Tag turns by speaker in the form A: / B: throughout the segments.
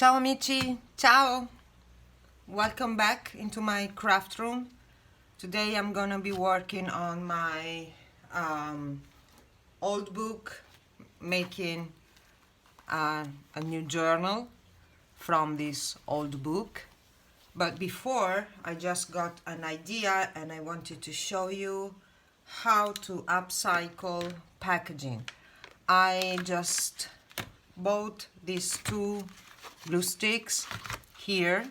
A: Ciao amici, ciao! Welcome back into my craft room. Today I'm gonna be working on my old book, making a new journal from this old book. But before, I just got an idea and I wanted to show you how to upcycle packaging. I just bought these two glue sticks here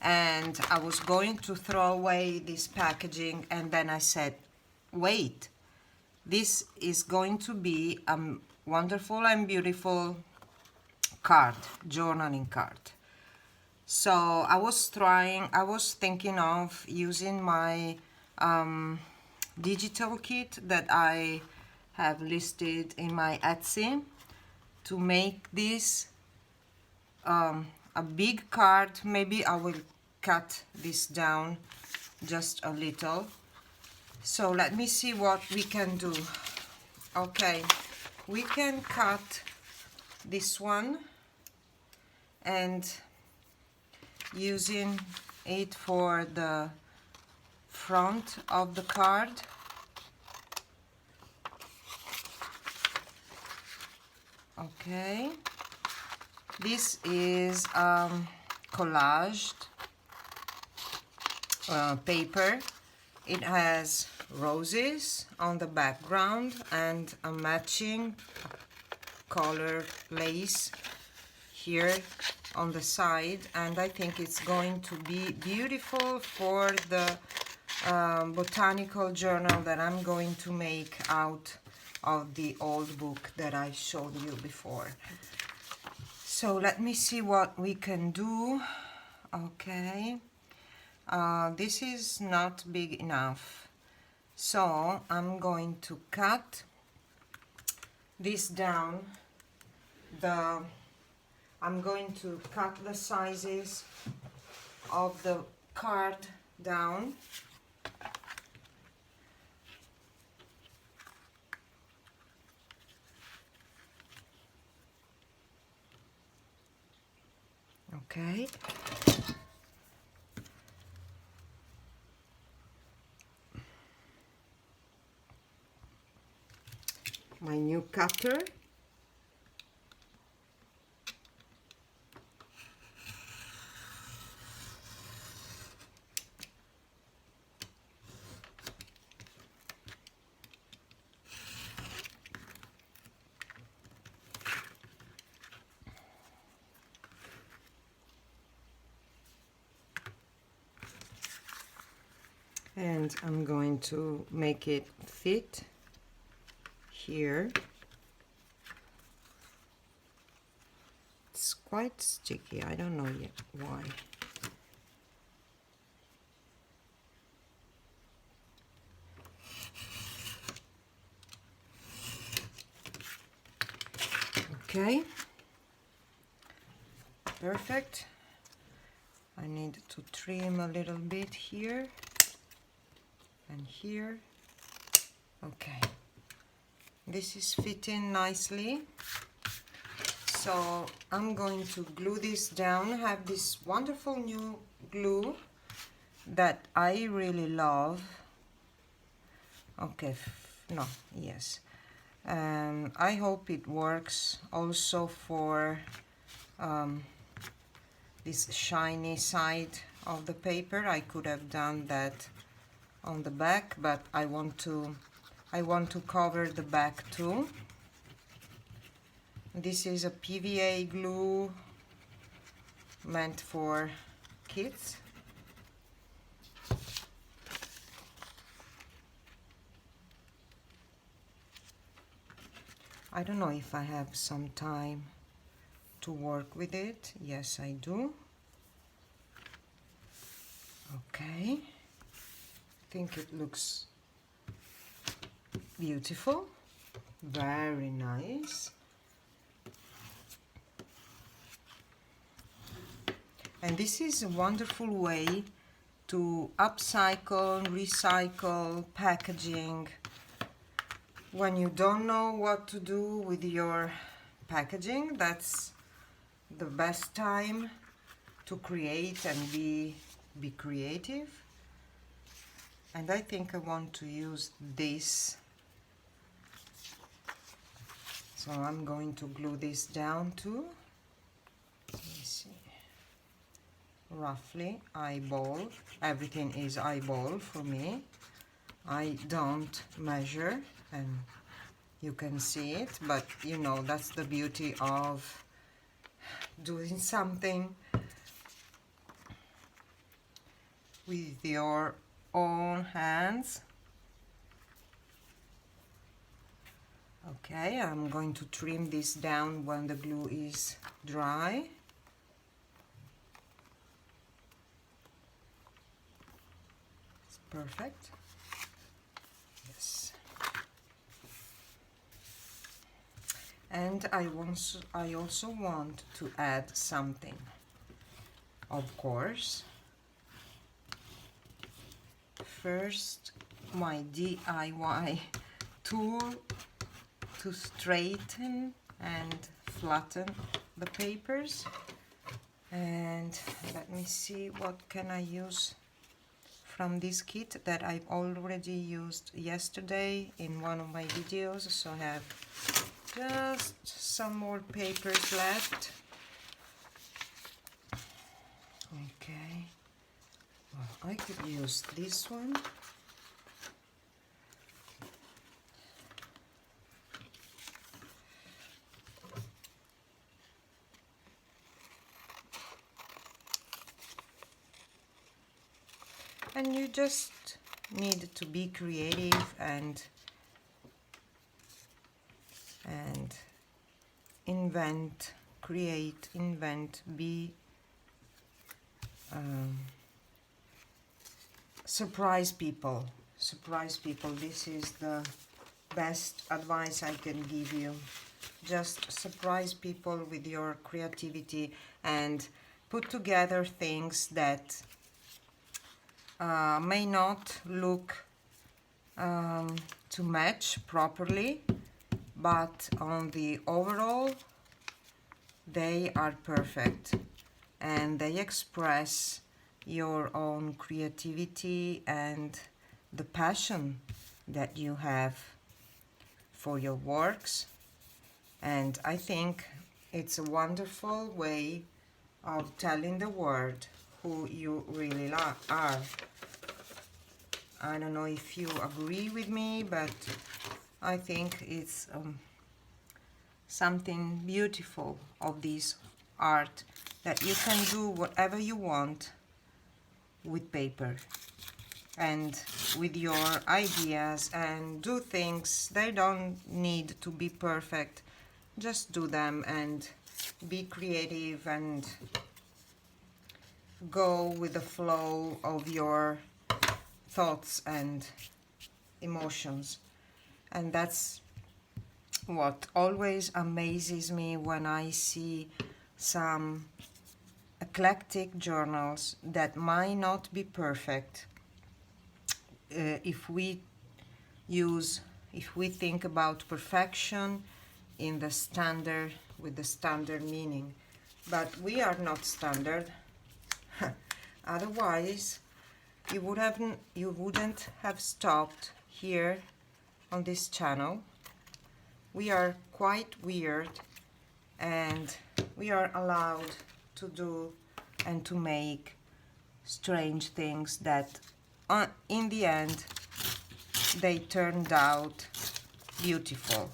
A: and I was going to throw away this packaging, and then I said, wait, this is going to be a wonderful and beautiful card, journaling card. So I was thinking of using my digital kit that I have listed in my Etsy to make this a big card. Maybe I will cut this down just a little. So let me see what we can do. Okay, we can cut this one and using it for the front of the card. Okay, this is collaged paper. It has roses on the background and a matching color lace here on the side, and I think it's going to be beautiful for the botanical journal that I'm going to make out of the old book that I showed you before. So let me see what we can do. Okay, this is not big enough, so I'm going to cut this down. I'm going to cut the sizes of the card down. Okay. My new cutter. And I'm going to make it fit here. It's quite sticky, I don't know yet why. Okay, perfect. I need to trim a little bit here and here. Okay, this is fitting nicely. So I'm going to glue this down. I have this wonderful new glue that I really love. Okay, no, yes. I hope it works also for this shiny side of the paper. I could have done that on the back, but I want to cover the back too. This is a PVA glue meant for kids. I don't know if I have some time to work with it. Yes, I do. Okay. I think it looks beautiful. Very nice. And this is a wonderful way to upcycle, recycle packaging when you don't know what to do with your packaging. That's the best time to create and be creative. And I think I want to use this. So I'm going to glue this down too. Let me see. Roughly eyeball. Everything is eyeball for me. I don't measure, and you can see it, but you know, that's the beauty of doing something with your own hands. Okay, I'm going to trim this down when the glue is dry. It's perfect. Yes. And I also want to add something. Of course, first my DIY tool to straighten and flatten the papers. And let me see, what can I use from this kit that I've already used yesterday in one of my videos. So I have just some more papers left. Okay, well, I could use this one. And you just need to be creative and invent, create, invent, be surprise people. Surprise people. This is the best advice I can give you. Just surprise people with your creativity and put together things that may not look to match properly, but on the overall they are perfect and they express your own creativity and the passion that you have for your works. And I think it's a wonderful way of telling the world who you really are. I don't know if you agree with me, but I think it's something beautiful of this art, that you can do whatever you want with paper and with your ideas, and do things. They don't need to be perfect. Just do them and be creative and go with the flow of your thoughts and emotions. And that's what always amazes me when I see some eclectic journals that might not be perfect. If we think about perfection in the standard, with the standard meaning, but we are not standard. Otherwise you wouldn't have stopped here on this channel. We are quite weird, and we are allowed to do and to make strange things that in the end they turned out beautiful.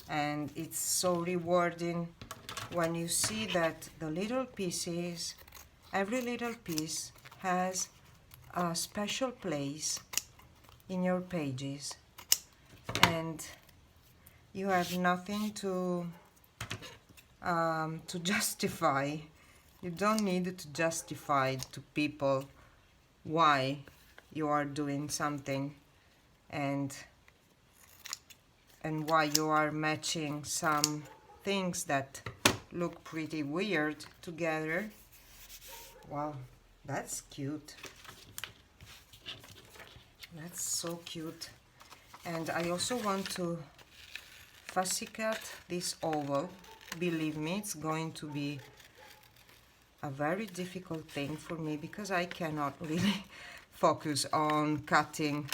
A: And it's so rewarding when you see that the little pieces, every little piece has a special place in your pages, and you have nothing to justify. You don't need to justify to people why you are doing something and why you are matching some things that look pretty weird together. Wow, that's cute. That's so cute. And I also want to fussy cut this oval believe me, it's going to be a very difficult thing for me because I cannot really focus on cutting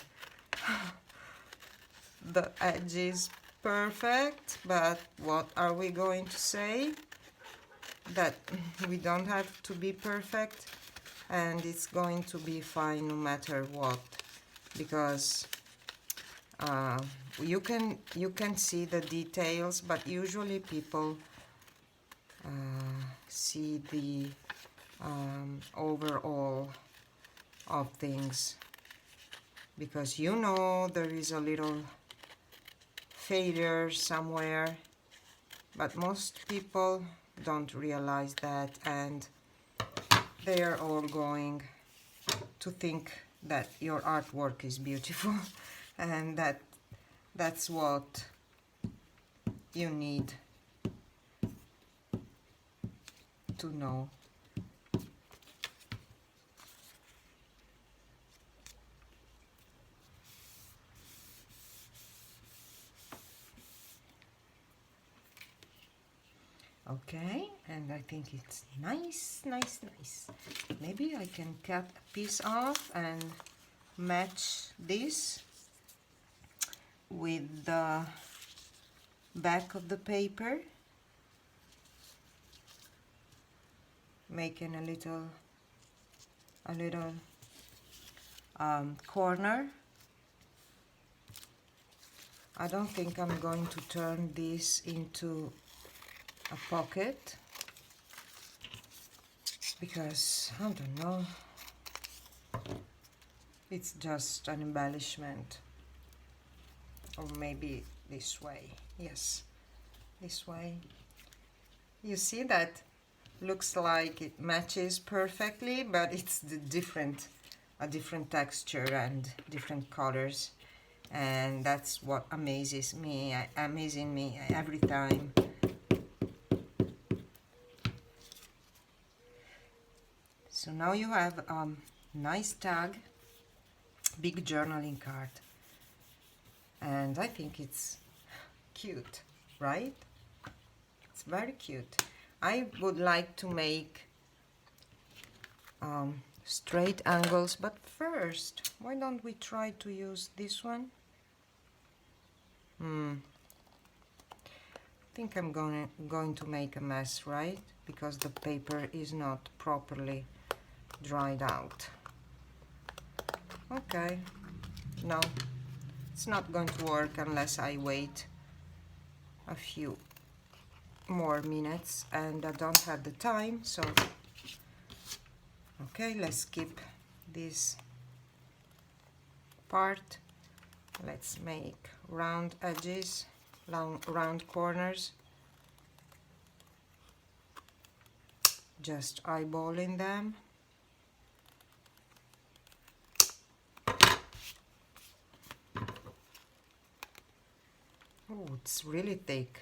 A: the edges perfect. But what are we going to say? That we don't have to be perfect, and it's going to be fine no matter what, because you can see the details, but usually people see the overall of things, because you know there is a little failure somewhere, but most people don't realize that, and they are all going to think that your artwork is beautiful and that's what you need to know. Okay, and I think it's nice. Maybe I can cut a piece off and match this with the back of the paper, making a little corner. I don't think I'm going to turn this into a pocket because I don't know, it's just an embellishment. Or maybe this way. Yes, this way. You see that looks like it matches perfectly, but it's a different texture and different colors, and that's what amazes me every time. So now you have a nice tag, big journaling card, and I think it's cute, right? It's very cute. I would like to make straight angles, but first, why don't we try to use this one? I think I'm going to make a mess, right? Because the paper is not properly dried out. Okay, no, it's not going to work unless I wait a few more minutes, and I don't have the time, so okay, let's skip this part. Let's make round edges, round corners, just eyeballing them. Oh, it's really thick.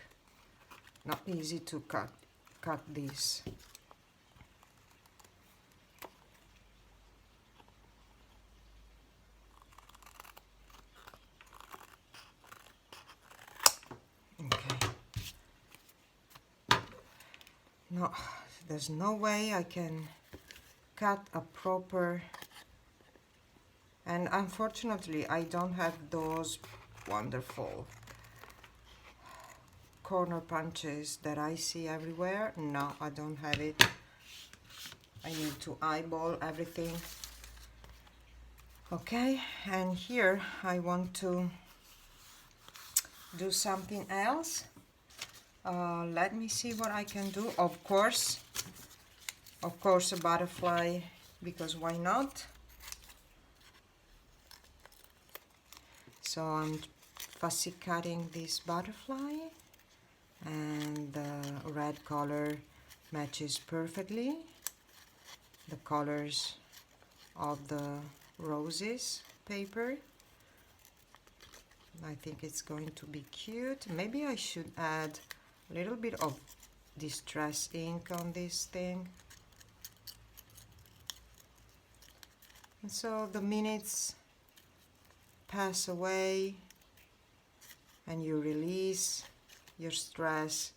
A: Not easy to cut this. Okay. No, there's no way I can cut a proper, and unfortunately I don't have those wonderful corner punches that I see everywhere. No, I don't have it. I need to eyeball everything. Okay, and here I want to do something else. Let me see what I can do. Of course a butterfly, because why not? So I'm fussy cutting this butterfly, and the red color matches perfectly the colors of the roses paper. I think it's going to be cute. Maybe I should add a little bit of distress ink on this thing. And so the minutes pass away and you release your stress,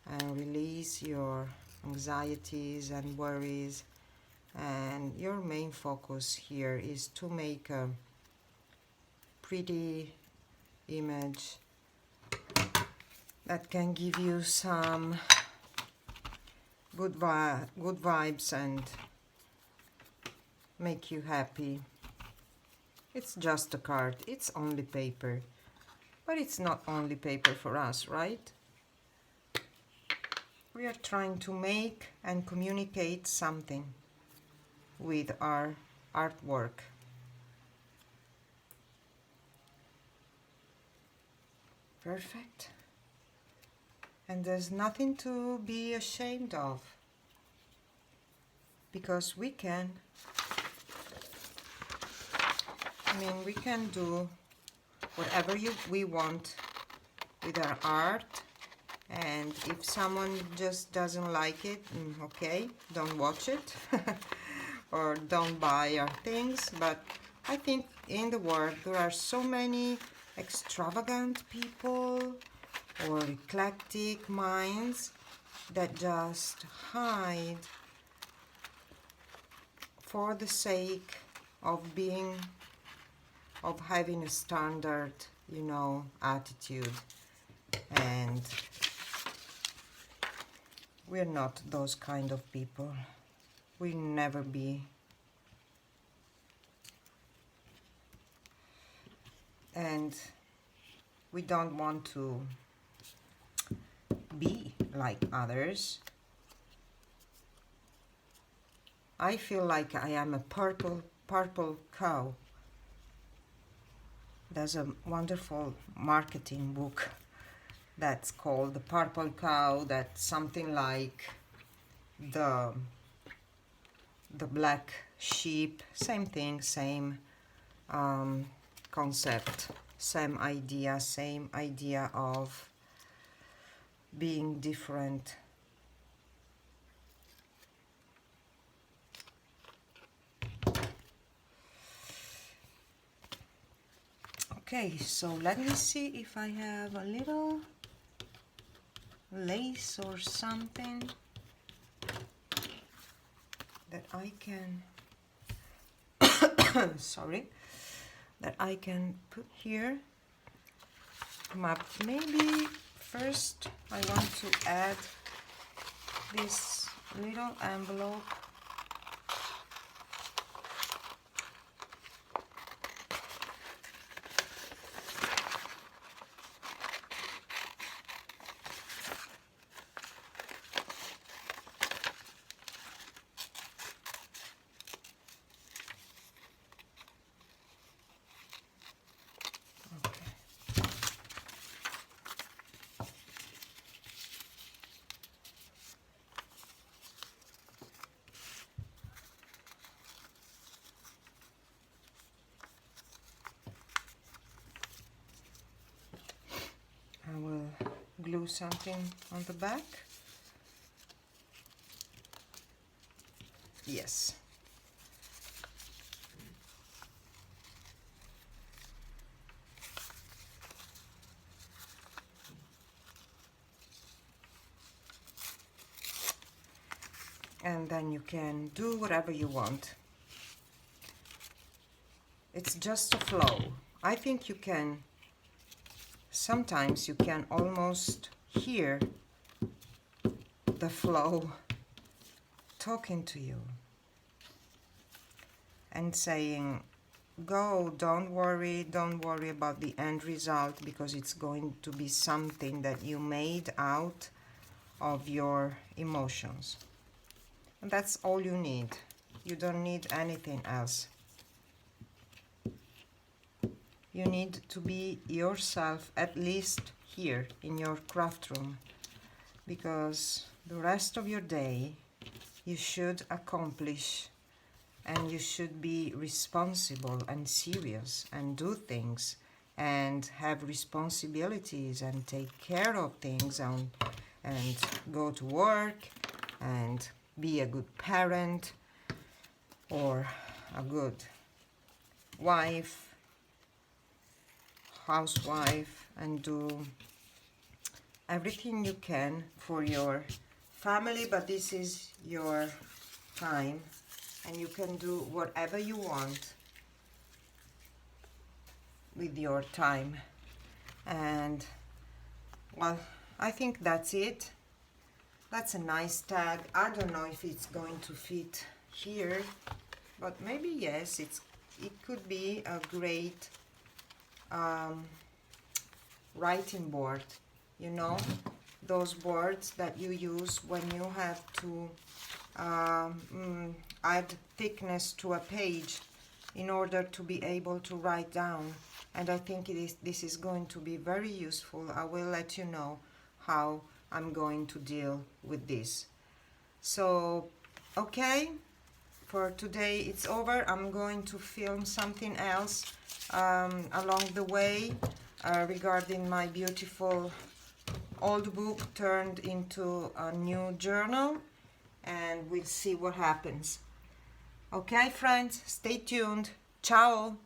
A: and release your anxieties and worries. And your main focus here is to make a pretty image that can give you some good vibes and make you happy. It's just a card, it's only paper, but it's not only paper for us, right? We are trying to make and communicate something with our artwork. Perfect. And there's nothing to be ashamed of, because we can. We can do whatever we want with our art, and if someone just doesn't like it, okay, don't watch it or don't buy our things. But I think in the world there are so many extravagant people or eclectic minds that just hide for the sake of having a standard, attitude. And we're not those kind of people. We'll never be. And we don't want to be like others. I feel like I am a purple cow. There's a wonderful marketing book that's called The Purple Cow, that's something like the black sheep. Same thing, same concept, same idea of being different. Okay, so let me see if I have a little lace or something that I can sorry, that I can put here. Maybe first I want to add this little envelope. I will glue something on the back. Yes. And then you can do whatever you want. It's just a flow. I think you can, sometimes you can almost hear the flow talking to you and saying, go, don't worry about the end result, because it's going to be something that you made out of your emotions. And that's all you need. You don't need anything else. You need to be yourself, at least here in your craft room, because the rest of your day you should accomplish, and you should be responsible and serious and do things and have responsibilities and take care of things and go to work and be a good parent or a good wife, housewife, and do everything you can for your family, but this is your time and you can do whatever you want with your time. And well, I think that's it. That's a nice tag. I don't know if it's going to fit here, but maybe yes, it could be a great writing board, you know, those boards that you use when you have to add thickness to a page in order to be able to write down. And I think this is going to be very useful. I will let you know how I'm going to deal with this. So, okay, for today it's over. I'm going to film something else along the way regarding my beautiful old book turned into a new journal, and we'll see what happens. Okay, friends, stay tuned. Ciao!